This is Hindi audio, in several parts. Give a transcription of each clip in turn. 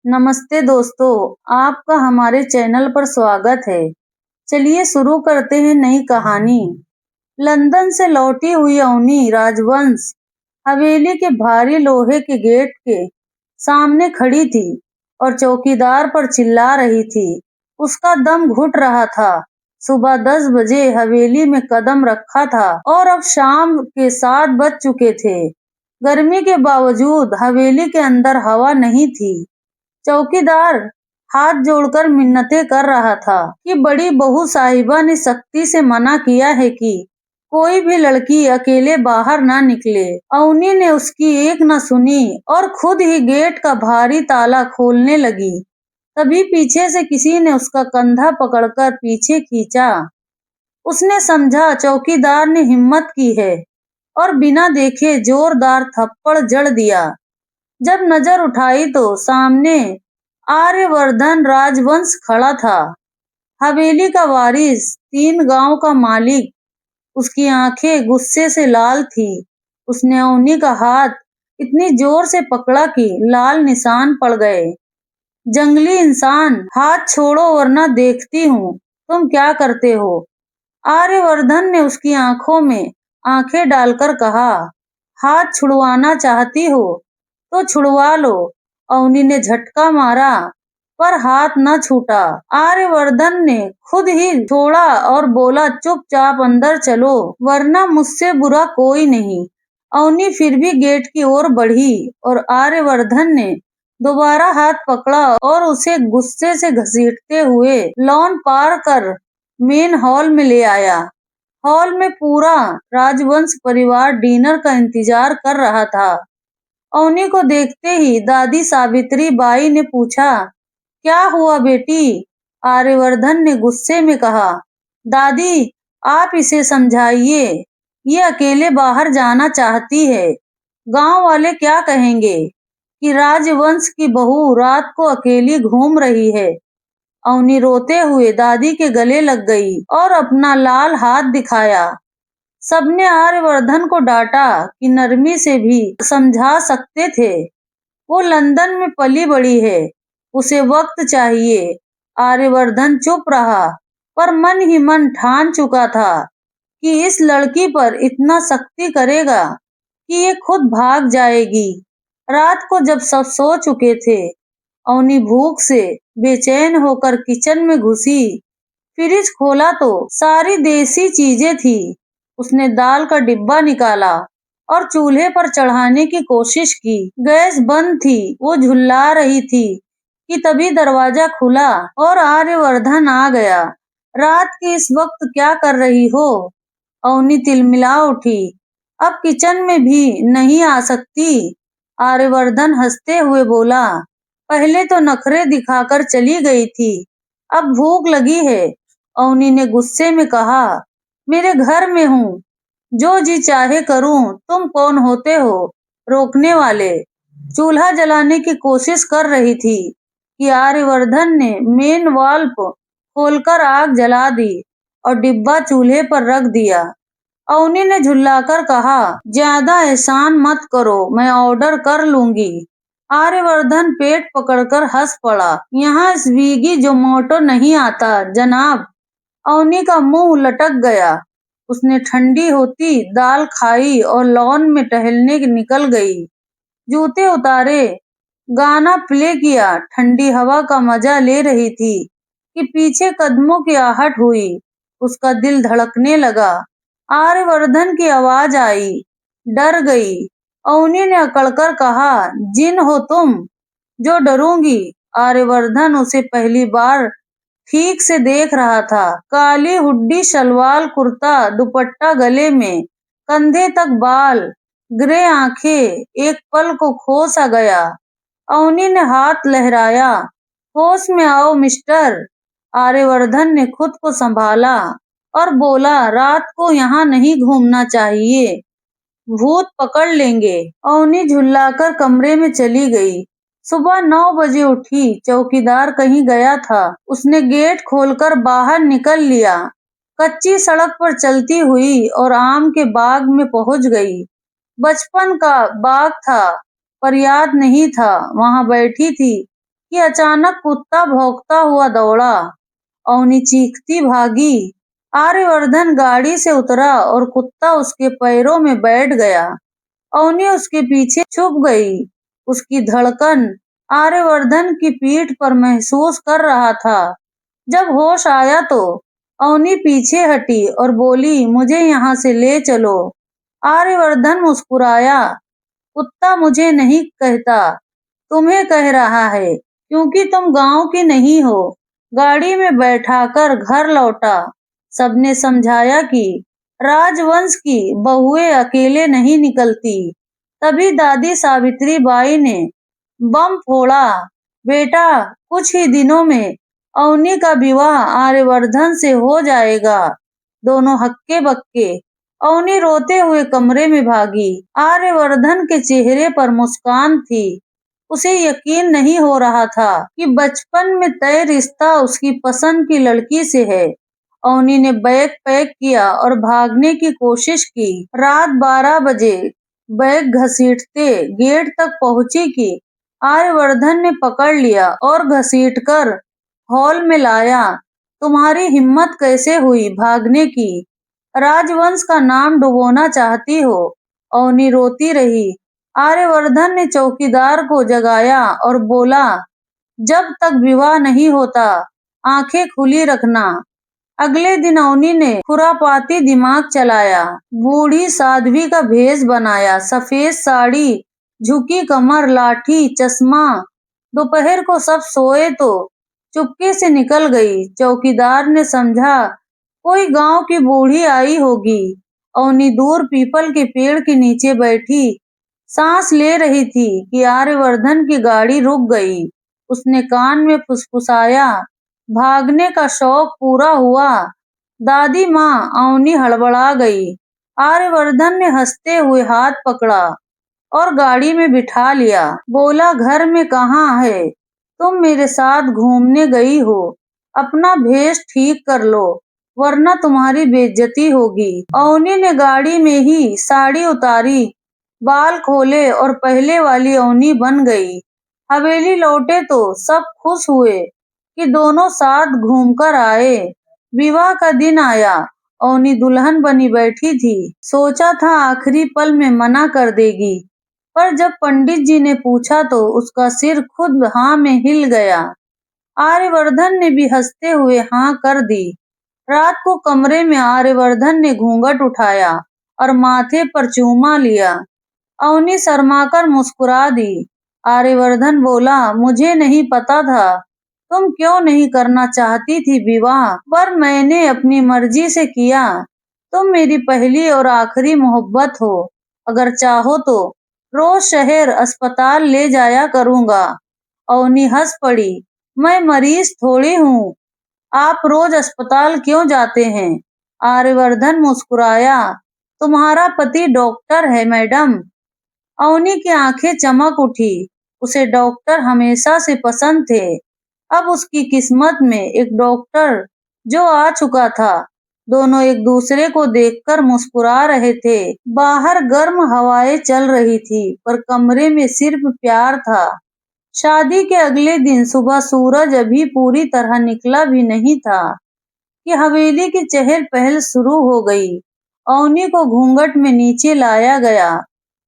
नमस्ते दोस्तों, आपका हमारे चैनल पर स्वागत है। चलिए शुरू करते हैं नई कहानी। लंदन से लौटी हुई अवनी राजवंश हवेली के भारी लोहे के गेट के सामने खड़ी थी और चौकीदार पर चिल्ला रही थी। उसका दम घुट रहा था। सुबह 10 बजे हवेली में कदम रखा था और अब शाम के 7 बज चुके थे। गर्मी के बावजूद हवेली के अंदर हवा नहीं थी। चौकीदार हाथ जोड़कर मिन्नतें कर रहा था कि बड़ी बहू साहिबा ने सख्ती से मना किया है कि कोई भी लड़की अकेले बाहर ना निकले। अवनी ने उसकी एक न सुनी और खुद ही गेट का भारी ताला खोलने लगी। तभी पीछे से किसी ने उसका कंधा पकड़कर पीछे खींचा। उसने समझा चौकीदार ने हिम्मत की है और बिना देखे जोरदार थप्पड़ जड़ दिया। जब नजर उठाई तो सामने आर्यवर्धन राजवंश खड़ा था, हवेली का वारिस, 3 गांव का मालिक। उसकी आंखें गुस्से से लाल थी। उसने अवनी का हाथ इतनी जोर से पकड़ा कि लाल निशान पड़ गए। जंगली इंसान, हाथ छोड़ो वरना देखती हूँ तुम क्या करते हो। आर्यवर्धन ने उसकी आंखों में आंखें डालकर कहा, हाथ छुड़वाना चाहती हो तो छुड़वा लो। अवनी ने झटका मारा पर हाथ न छूटा। आर्यवर्धन ने खुद ही छोड़ा और बोला, चुपचाप अंदर चलो वरना मुझसे बुरा कोई नहीं। अवनी फिर भी गेट की ओर बढ़ी और आर्यवर्धन ने दोबारा हाथ पकड़ा और उसे गुस्से से घसीटते हुए लॉन पार कर मेन हॉल में ले आया। हॉल में पूरा राजवंश परिवार डिनर का इंतजार कर रहा था। अवनी को देखते ही दादी सावित्री बाई ने पूछा, क्या हुआ बेटी? आर्यवर्धन ने गुस्से में कहा, दादी आप इसे समझाइए, ये अकेले बाहर जाना चाहती है। गांव वाले क्या कहेंगे कि राजवंश की बहू रात को अकेली घूम रही है। अवनी रोते हुए दादी के गले लग गई और अपना लाल हाथ दिखाया। सबने आर्यवर्धन को डांटा कि नरमी से भी समझा सकते थे। वो लंदन में पली बड़ी है, उसे वक्त चाहिए। आर्यवर्धन चुप रहा पर मन ही मन ठान चुका था कि इस लड़की पर इतना सख्ती करेगा कि ये खुद भाग जाएगी। रात को जब सब सो चुके थे, अवनी भूख से बेचैन होकर किचन में घुसी। फ्रिज खोला तो सारी देसी चीजें थी। उसने दाल का डिब्बा निकाला और चूल्हे पर चढ़ाने की कोशिश की। गैस बंद थी। वो झुल्ला रही थी कि तभी दरवाजा खुला और आर्यवर्धन आ गया। रात के इस वक्त क्या कर रही हो? अवनी तिलमिला उठी। अब किचन में भी नहीं आ सकती। आर्यवर्धन हंसते हुए बोला, पहले तो नखरे दिखाकर चली गई थी, अब भूख लगी है। अवनी ने गुस्से में कहा, मेरे घर में हूँ, जो जी चाहे करूं, तुम कौन होते हो रोकने वाले? चूल्हा जलाने की कोशिश कर रही थी कि आर्यवर्धन ने मेन वाल्व खोलकर आग जला दी और डिब्बा चूल्हे पर रख दिया। अवनी ने झुल्लाकर कहा, ज्यादा एहसान मत करो, मैं ऑर्डर कर लूंगी। आर्यवर्धन पेट पकड़कर हंस पड़ा, यहाँ स्विगी जोमैटो नहीं आता जनाब। अवनी का मुंह लटक गया। उसने ठंडी होती दाल खाई और लॉन में टहलने निकल गई। जूते उतारे, गाना प्ले किया, ठंडी हवा का मजा ले रही थी कि पीछे कदमों की आहट हुई। उसका दिल धड़कने लगा। आर्यवर्धन की आवाज आई, डर गई। अवनी ने अकड़कर कहा, जिन हो तुम जो डरूंगी? आर्यवर्धन उसे पहली बार ठीक से देख रहा था। काली हुड्डी सलवार कुर्ता, दुपट्टा गले में, कंधे तक बाल, ग्रे आंखें, एक पल को खो सा गया। अवनी ने हाथ लहराया, होश में आओ मिस्टर। आर्यवर्धन ने खुद को संभाला और बोला, रात को यहाँ नहीं घूमना चाहिए, भूत पकड़ लेंगे। अवनी झुल्लाकर कमरे में चली गई। सुबह 9 बजे उठी। चौकीदार कहीं गया था। उसने गेट खोलकर बाहर निकल लिया। कच्ची सड़क पर चलती हुई और आम के बाग में पहुंच गई। बचपन का बाग था पर याद नहीं था। वहां बैठी थी कि अचानक कुत्ता भौंकता हुआ दौड़ा। अवनी चीखती भागी। आर्यवर्धन गाड़ी से उतरा और कुत्ता उसके पैरों में बैठ गया। अवनी उसके पीछे छुप गई। उसकी धड़कन आर्यवर्धन की पीठ पर महसूस कर रहा था। जब होश आया तो अवनी पीछे हटी और बोली, मुझे यहाँ से ले चलो। आर्यवर्धन मुस्कुराया। कुत्ता मुझे नहीं कहता, तुम्हें कह रहा है, क्योंकि तुम गांव की नहीं हो। गाड़ी में बैठाकर घर लौटा। सबने समझाया कि राजवंश की बहुएं अकेले नहीं निकलती। तभी दादी सावित्री बाई ने बम फोड़ा। बेटा, कुछ ही दिनों में अवनी का विवाह आर्यवर्धन से हो जाएगा। दोनों हक्के बक्के अवनी रोते हुए कमरे में भागी। आर्यवर्धन के चेहरे पर मुस्कान थी। उसे यकीन नहीं हो रहा था कि बचपन में तय रिश्ता उसकी पसंद की लड़की से है। अवनी ने बैग पैक किया और भागने की कोशिश की। रात 12 बजे बैग घसीटते गेट तक पहुंची कि आर्यवर्धन ने पकड़ लिया और घसीटकर हॉल में लाया। तुम्हारी हिम्मत कैसे हुई भागने की? राजवंश का नाम डुबोना चाहती हो? अवनी रोती रही। आर्यवर्धन ने चौकीदार को जगाया और बोला, जब तक विवाह नहीं होता आंखें खुली रखना। अगले दिन अवनी ने खुरापाती दिमाग चलाया। बूढ़ी साध्वी का भेष बनाया। सफेद साड़ी, झुकी कमर, लाठी, चश्मा। दोपहर को सब सोए तो चुपके से निकल गई। चौकीदार ने समझा कोई गांव की बूढ़ी आई होगी। अवनी दूर पीपल के पेड़ के नीचे बैठी सांस ले रही थी कि आर्यवर्धन की गाड़ी रुक गई। उसने कान में फुसफुसाया, भागने का शौक पूरा हुआ। दादी माँ, अवनी हड़बड़ा गई। आर्यवर्धन ने हंसते हुए हाथ पकड़ा और गाड़ी में बिठा लिया। बोला, घर में कहाँ है? तुम मेरे साथ घूमने गई हो। अपना भेष ठीक कर लो, वरना तुम्हारी बेइज्जती होगी। अवनी ने गाड़ी में ही साड़ी उतारी, बाल खोले और पहले वाली अवनी बन गई। हवेली लौटे तो सब खुश हुए कि दोनों साथ घूमकर आए। विवाह का दिन आया। अवनी दुल्हन बनी बैठी थी। सोचा था आखिरी पल में मना कर देगी, पर जब पंडित जी ने पूछा तो उसका सिर खुद हाँ में हिल गया। आर्यवर्धन ने भी हंसते हुए हाँ कर दी। रात को कमरे में आर्यवर्धन ने घूंघट उठाया और माथे पर चूमा लिया। अवनी शर्माकर मुस्कुरा दी। आर्यवर्धन बोला, मुझे नहीं पता था तुम क्यों नहीं करना चाहती थी विवाह, पर मैंने अपनी मर्जी से किया। तुम मेरी पहली और आखिरी मोहब्बत हो। अगर चाहो तो रोज शहर अस्पताल ले जाया करूंगा। अवनी हंस पड़ी। मैं मरीज थोड़ी हूँ, आप रोज अस्पताल क्यों जाते हैं? आर्यवर्धन मुस्कुराया। तुम्हारा पति डॉक्टर है मैडम। अवनी की आंखें चमक उठी। उसे डॉक्टर हमेशा से पसंद थे। अब उसकी किस्मत में एक डॉक्टर जो आ चुका था। दोनों एक दूसरे को देखकर मुस्कुरा रहे थे। बाहर गर्म हवाएं चल रही थी, पर कमरे में सिर्फ प्यार था। शादी के अगले दिन सुबह सूरज अभी पूरी तरह निकला भी नहीं था कि हवेली की चहल पहल शुरू हो गई। अवनी को घूंघट में नीचे लाया गया।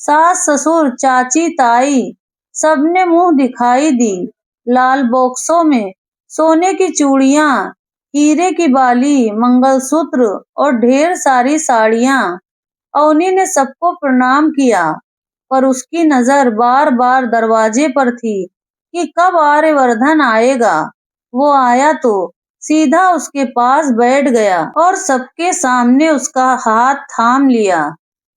सास ससुर, चाची ताई सबने मुंह दिखाई दी। लाल बॉक्सों में सोने की चूड़ियां, हीरे की बाली, मंगलसूत्र और ढेर सारी साड़ियां। अवनी ने सबको प्रणाम किया, पर उसकी नजर बार बार दरवाजे पर थी कि कब आर्यवर्धन आएगा। वो आया तो सीधा उसके पास बैठ गया और सबके सामने उसका हाथ थाम लिया।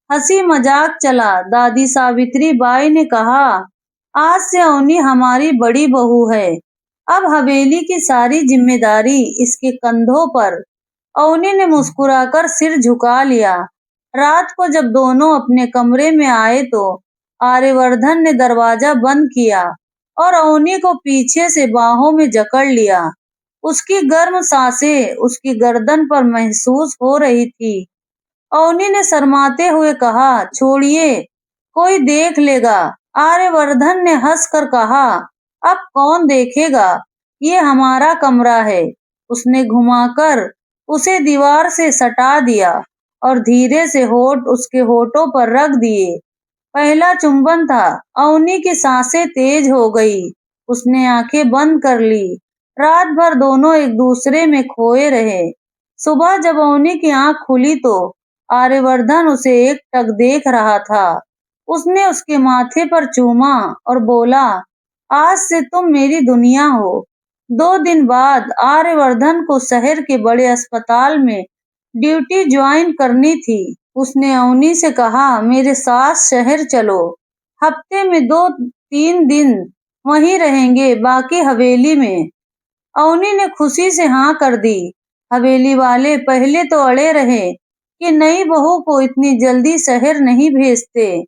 हंसी मजाक चला। दादी सावित्री बाई ने कहा, आज से अवनी हमारी बड़ी बहू है। अब हवेली की सारी जिम्मेदारी इसके कंधों पर। अवनी ने मुस्कुराकर सिर झुका लिया। रात को जब दोनों अपने कमरे में आए तो आर्यवर्धन ने दरवाजा बंद किया और अवनी को पीछे से बाहों में जकड़ लिया। उसकी गर्म सांसें उसकी गर्दन पर महसूस हो रही थी। अवनी ने शर्माते हुए कहा, छोड़िए, कोई देख लेगा। आर्यवर्धन ने हंसकर कहा, अब कौन देखेगा, ये हमारा कमरा है। उसने घुमाकर उसे दीवार से सटा दिया और धीरे से होठ उसके होठों पर रख दिए। पहला चुंबन था। अवनी की सांसें तेज हो गई। उसने आंखें बंद कर ली। रात भर दोनों एक दूसरे में खोए रहे। सुबह जब अवनी की आंख खुली तो आर्यवर्धन उसे एकटक देख रहा था। उसने उसके माथे पर चूमा और बोला, आज से तुम मेरी दुनिया हो। 2 दिन बाद आर्यवर्धन को शहर के बड़े अस्पताल में ड्यूटी ज्वाइन करनी थी। उसने अवनी से कहा, मेरे साथ शहर चलो। हफ्ते में 2-3 दिन वहीं रहेंगे, बाकी हवेली में। अवनी ने खुशी से हाँ कर दी। हवेली वाले पहले तो अड़े रहे कि नई बहू को इतनी जल्दी शहर नहीं भेजते,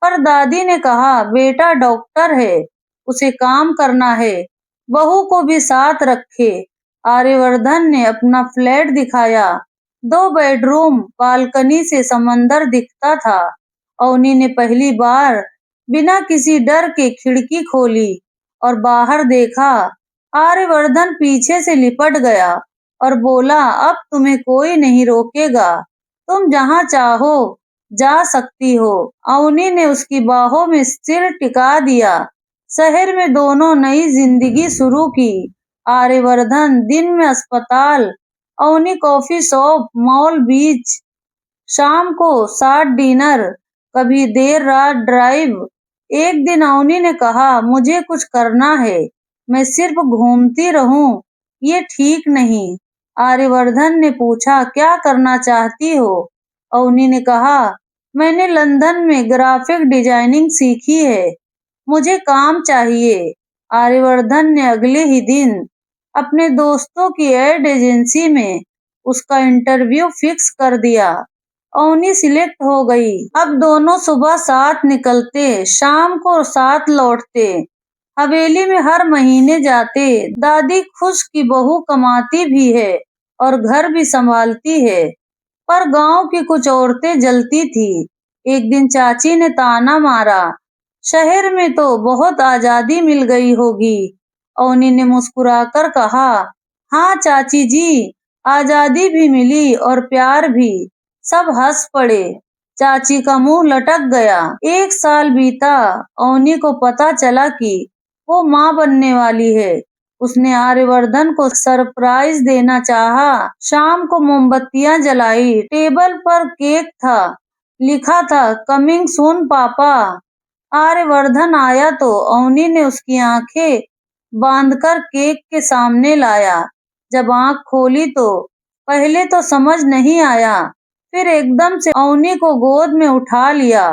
पर दादी ने कहा, बेटा डॉक्टर है, उसे काम करना है, बहू को भी साथ रखे। आर्यवर्धन ने अपना फ्लैट दिखाया। 2 बेडरूम, बालकनी से समंदर दिखता था। अवनी ने पहली बार बिना किसी डर के खिड़की खोली और बाहर देखा। आर्यवर्धन पीछे से लिपट गया और बोला, अब तुम्हें कोई नहीं रोकेगा, तुम जहाँ चाहो जा सकती हो। अवनी ने उसकी बाहों में सिर टिका दिया। शहर में दोनों नई जिंदगी शुरू की। आर्यवर्धन दिन में अस्पताल, अवनी कॉफी शॉप, मॉल, बीच। शाम को साथ डिनर, कभी देर रात ड्राइव। एक दिन अवनी ने कहा, मुझे कुछ करना है, मैं सिर्फ घूमती रहूं, ये ठीक नहीं। आर्यवर्धन ने पूछा, क्या करना चाहती हो? अवनी ने कहा, मैंने लंदन में ग्राफिक डिजाइनिंग सीखी है, मुझे काम चाहिए। आर्यवर्धन ने अगले ही दिन अपने दोस्तों की एड एजेंसी में उसका इंटरव्यू फिक्स कर दिया। अवनी सिलेक्ट हो गई। अब दोनों सुबह साथ निकलते, शाम को साथ लौटते, हवेली में हर महीने जाते। दादी खुश कि बहू कमाती भी है और घर भी संभालती है, पर गांव की कुछ औरतें जलती थी। एक दिन चाची ने ताना मारा, शहर में तो बहुत आजादी मिल गई होगी। अवनी ने मुस्कुराकर कहा, हाँ चाची जी, आजादी भी मिली और प्यार भी। सब हंस पड़े। चाची का मुंह लटक गया। 1 साल बीता। अवनी को पता चला कि वो माँ बनने वाली है। उसने आर्यवर्धन को सरप्राइज देना चाहा। शाम को मोमबत्तियां जलाई, टेबल पर केक था, लिखा था, कमिंग सून पापा। आर्यवर्धन आया तो अवनी ने उसकी आंखें बांधकर केक के सामने लाया। जब आंख खोली तो पहले तो समझ नहीं आया, फिर एकदम से अवनी को गोद में उठा लिया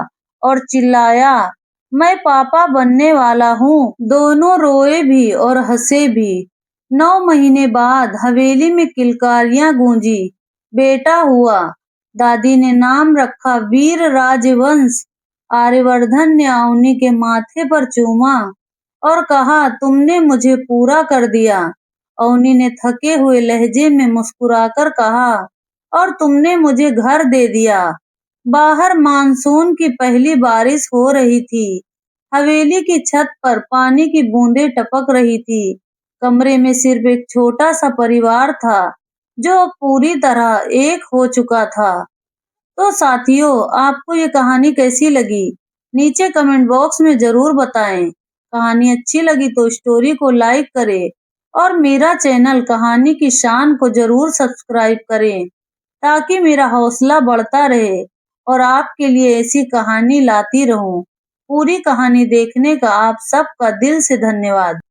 और चिल्लाया, मैं पापा बनने वाला हूँ। दोनों रोए भी और हंसे भी। 9 महीने बाद हवेली में किलकारियां गूंजी, बेटा हुआ। दादी ने नाम रखा वीर राजवंश। आर्यवर्धन ने अवनी के माथे पर चूमा और कहा, तुमने मुझे पूरा कर दिया। अवनी ने थके हुए लहजे में मुस्कुराकर कहा, और तुमने मुझे घर दे दिया। बाहर मानसून की पहली बारिश हो रही थी। हवेली की छत पर पानी की बूंदें टपक रही थी। कमरे में सिर्फ एक छोटा सा परिवार था, जो अब पूरी तरह एक हो चुका था। तो साथियों, आपको ये कहानी कैसी लगी? नीचे कमेंट बॉक्स में जरूर बताएं। कहानी अच्छी लगी तो स्टोरी को लाइक करें और मेरा चैनल कहानी की शान को जरूर सब्सक्राइब करें, ताकि मेरा हौसला बढ़ता रहे और आपके लिए ऐसी कहानी लाती रहूं। पूरी कहानी देखने का आप सबका दिल से धन्यवाद।